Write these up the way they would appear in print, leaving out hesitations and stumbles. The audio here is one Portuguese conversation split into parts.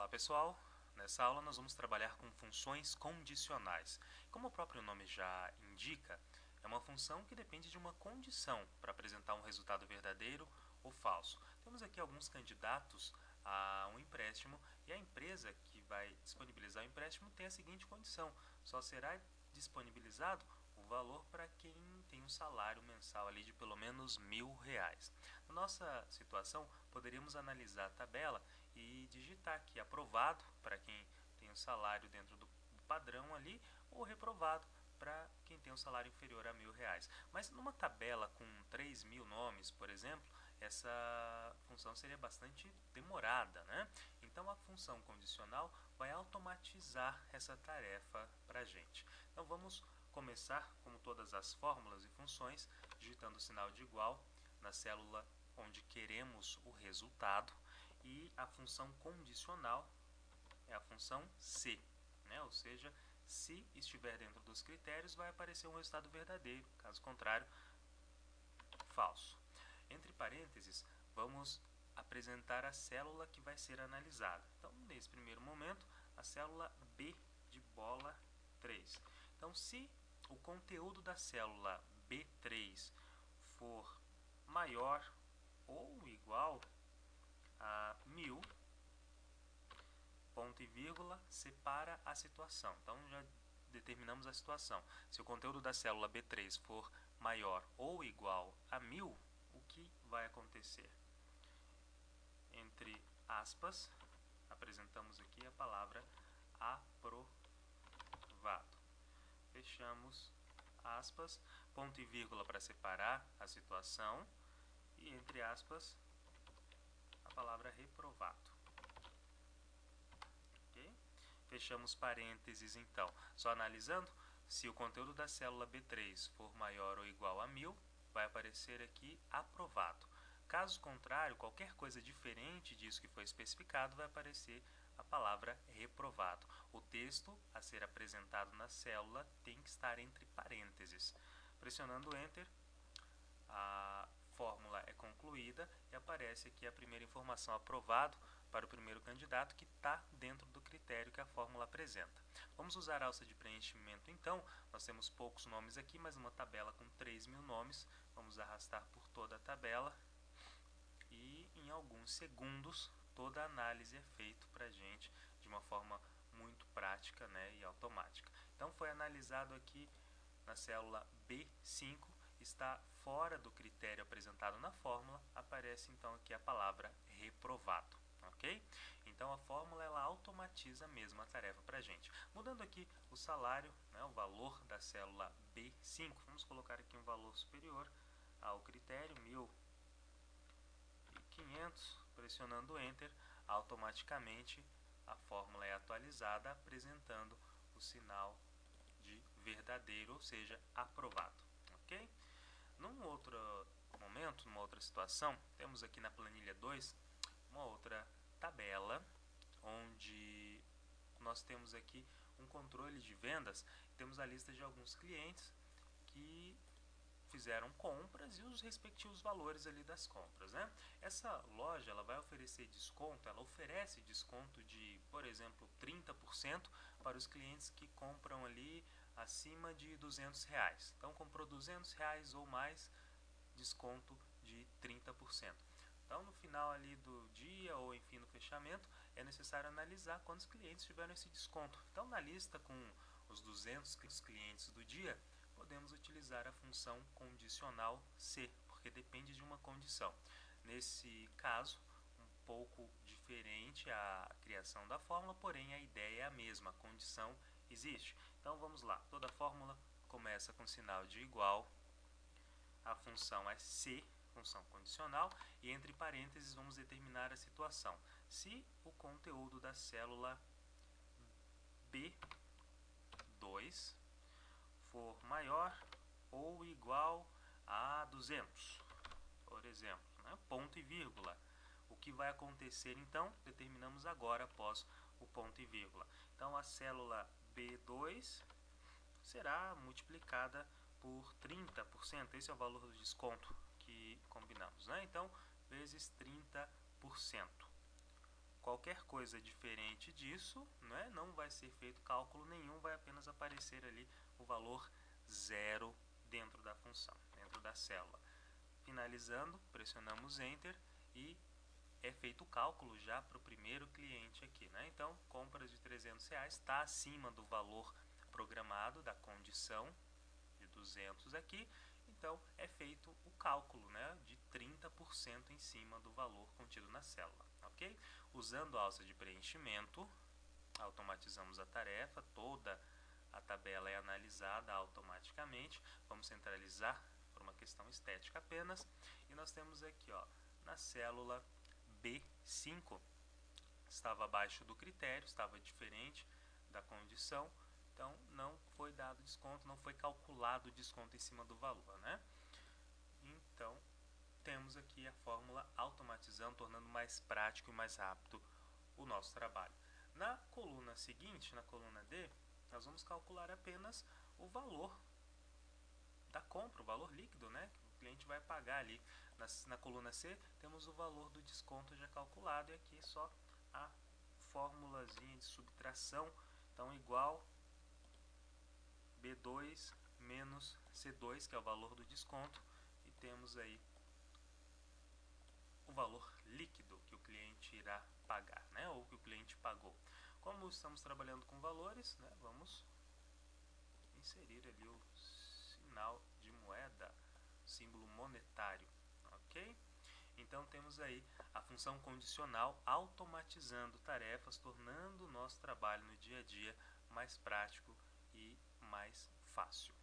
Pessoal, nessa aula nós vamos trabalhar com funções condicionais. Como o próprio nome já indica, é uma função que depende de uma condição para apresentar um resultado verdadeiro ou falso. Temos aqui alguns candidatos a um empréstimo e a empresa que vai disponibilizar o empréstimo tem a seguinte condição: só será disponibilizado o valor para quem tem um salário mensal ali de pelo menos R$ 1.000. Na nossa situação, poderíamos analisar a tabela e digitar aqui aprovado para quem tem um salário dentro do padrão ali, ou reprovado para quem tem um salário inferior a R$ 1.000. Mas numa tabela com 3.000 nomes, por exemplo, essa função seria bastante demorada, né? Então a função condicional vai automatizar essa tarefa para a gente. Então vamos começar, como todas as fórmulas e funções, digitando o sinal de igual na célula onde queremos o resultado, e a função condicional é a função se, né? Ou seja, se estiver dentro dos critérios, vai aparecer um resultado verdadeiro, caso contrário, falso. Entre parênteses, vamos apresentar a célula que vai ser analisada. Então, nesse primeiro momento, a célula B de bola 3. Então, se o conteúdo da célula B3 for maior ou igual a 1.000, ponto e vírgula, separa a situação. Então, já determinamos a situação. Se o conteúdo da célula B3 for maior ou igual a 1.000, o que vai acontecer? Entre aspas, apresentamos aqui a palavra aprovado. Fechamos aspas, ponto e vírgula para separar a situação, e entre aspas, a palavra reprovado. Ok? Fechamos parênteses então. Só analisando, se o conteúdo da célula B3 for maior ou igual a 1.000, vai aparecer aqui aprovado. Caso contrário, qualquer coisa diferente disso que foi especificado, vai aparecer a palavra reprovado. O texto a ser apresentado na célula tem que estar entre parênteses. Pressionando Enter, a fórmula é concluída e aparece aqui a primeira informação: aprovado para o primeiro candidato, que está dentro do critério que a fórmula apresenta. Vamos usar a alça de preenchimento então. Nós temos poucos nomes aqui, mas uma tabela com 3.000 nomes. Vamos arrastar por toda a tabela e em alguns segundos toda a análise é feita para a gente de uma forma muito prática, né, e automática. Então foi analisado aqui na célula B5, está fora do critério apresentado na fórmula, aparece então aqui a palavra reprovado. Ok? Então a fórmula ela automatiza mesmo a tarefa para a gente. Mudando aqui o salário, né, o valor da célula B5, vamos colocar aqui um valor superior ao critério, 1.500, pressionando Enter, automaticamente a fórmula é atualizada, apresentando o sinal de verdadeiro, ou seja, aprovado. Ok? Num outro momento, numa outra situação, temos aqui na planilha 2 uma outra tabela, onde nós temos aqui um controle de vendas, temos a lista de alguns clientes que fizeram compras e os respectivos valores ali das compras, né? Essa loja ela vai oferecer desconto, ela oferece desconto de, por exemplo, 30% para os clientes que compram ali acima de R$ 200. Então, comprou R$ 200 ou mais, desconto de 30%. Então, no final ali do dia ou enfim no fechamento, é necessário analisar quantos clientes tiveram esse desconto. Então, na lista com os 200 clientes do dia, podemos utilizar a função condicional se, porque depende de uma condição. Nesse caso, um pouco diferente a criação da fórmula, porém a ideia é a mesma, a condição existe. Então vamos lá, toda fórmula começa com sinal de igual, a função é se, função condicional, e entre parênteses vamos determinar a situação. Se o conteúdo da célula B2 for maior ou igual a 200, por exemplo, né? Ponto e vírgula. O que vai acontecer então? Determinamos agora após o ponto e vírgula. Então a célula B2 será multiplicada por 30%, esse é o valor do desconto que combinamos, né? Então, vezes 30%. Qualquer coisa diferente disso, né, não vai ser feito cálculo nenhum, vai apenas aparecer ali o valor zero dentro da função, dentro da célula. Finalizando, pressionamos Enter e é feito o cálculo já para o primeiro cliente aqui, né? Então, compras de R$300 está acima do valor programado da condição de 200 aqui, então é feito o cálculo, né, de 30% em cima do valor contido na célula, ok? Usando a alça de preenchimento, automatizamos a tarefa, toda a tabela é analisada automaticamente, vamos centralizar por uma questão estética apenas, e nós temos aqui, ó, na célula B5, estava abaixo do critério, estava diferente da condição, então não foi dado desconto, não foi calculado o desconto em cima do valor, né? Então, temos aqui a fórmula automatizando, tornando mais prático e mais rápido o nosso trabalho. Na coluna seguinte, na coluna D, nós vamos calcular apenas o valor da compra, o valor líquido, né, que o cliente vai pagar ali. Na coluna C, temos o valor do desconto já calculado, e aqui só a formulazinha de subtração, então igual B2 menos C2, que é o valor do desconto, e temos aí o valor líquido que o cliente irá pagar, né, ou que o cliente pagou. Como estamos trabalhando com valores, né, vamos inserir ali o sinal de moeda, símbolo monetário, ok? Então temos aí a função condicional automatizando tarefas, tornando o nosso trabalho no dia a dia mais prático e mais fácil.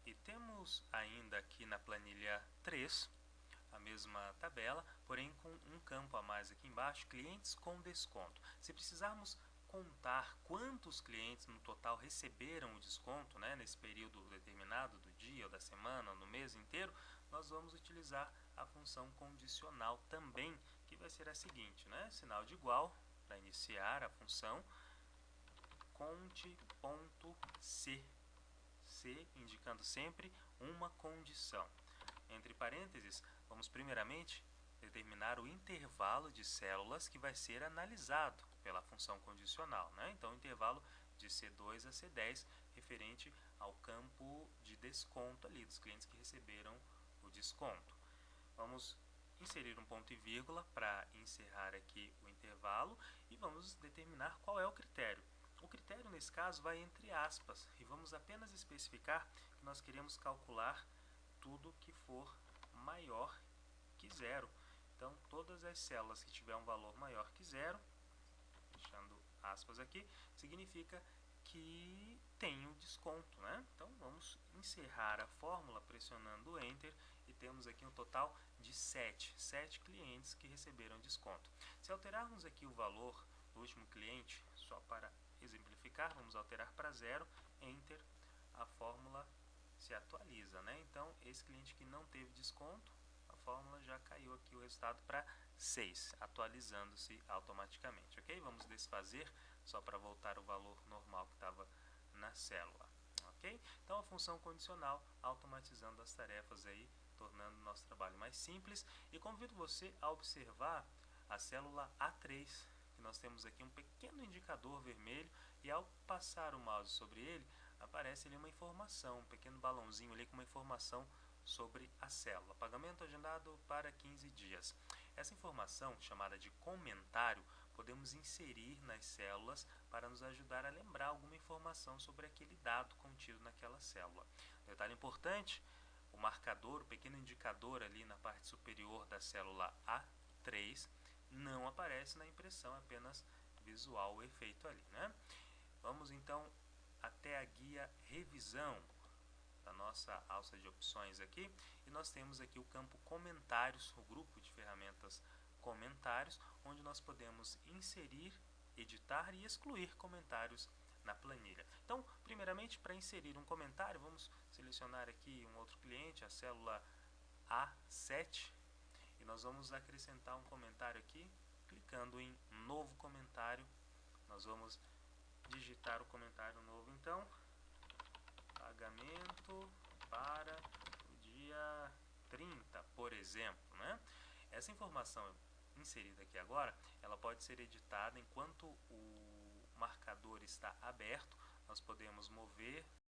E temos ainda aqui na planilha 3 a mesma tabela, porém com um campo a mais aqui embaixo, clientes com desconto. Se precisarmos contar quantos clientes no total receberam o desconto, né, nesse período determinado do dia, ou da semana, ou no mês inteiro, nós vamos utilizar a função condicional também, que vai ser a seguinte, né, sinal de igual para iniciar a função, conte.c, C indicando sempre uma condição. Entre parênteses, vamos primeiramente determinar o intervalo de células que vai ser analisado pela função condicional, né? Então, o intervalo de C2 a C10 referente ao campo de desconto ali, dos clientes que receberam o desconto. Vamos inserir um ponto e vírgula para encerrar aqui o intervalo e vamos determinar qual é o critério. O critério, nesse caso, vai entre aspas e vamos apenas especificar que nós queremos calcular tudo que for maior que zero. Então, todas as células que tiver um valor maior que zero, deixando aspas aqui, significa que tem o desconto, né? Então, vamos encerrar a fórmula pressionando Enter e temos aqui um total de 7 clientes que receberam desconto. Se alterarmos aqui o valor do último cliente, só para exemplificar, vamos alterar para 0, Enter, a fórmula se atualiza, né? Então, esse cliente que não teve desconto, a fórmula já caiu aqui o resultado para 6, atualizando-se automaticamente, ok? Vamos desfazer só para voltar o valor normal que estava na célula, ok? Então, a função condicional automatizando as tarefas aí, tornando o nosso trabalho mais simples. E convido você a observar a célula A3, que nós temos aqui um pequeno indicador vermelho, e ao passar o mouse sobre ele, aparece ali uma informação, um pequeno balãozinho ali com uma informação sobre a célula. Pagamento agendado para 15 dias. Essa informação, chamada de comentário, podemos inserir nas células para nos ajudar a lembrar alguma informação sobre aquele dado contido naquela célula. Detalhe importante, o marcador, o pequeno indicador ali na parte superior da célula A3, não aparece na impressão, é apenas visual o efeito ali, né? Vamos então até a guia revisão da nossa alça de opções aqui, e nós temos aqui o campo comentários, o grupo de ferramentas comentários, onde nós podemos inserir, editar e excluir comentários na planilha. Então, primeiramente, para inserir um comentário, vamos selecionar aqui um outro cliente, a célula A7, e nós vamos acrescentar um comentário aqui, clicando em novo comentário. Nós vamos digitar o comentário novo, então, pagamento para o dia 30, por exemplo, né? Essa informação inserida aqui agora, ela pode ser editada enquanto o marcador está aberto. Nós podemos mover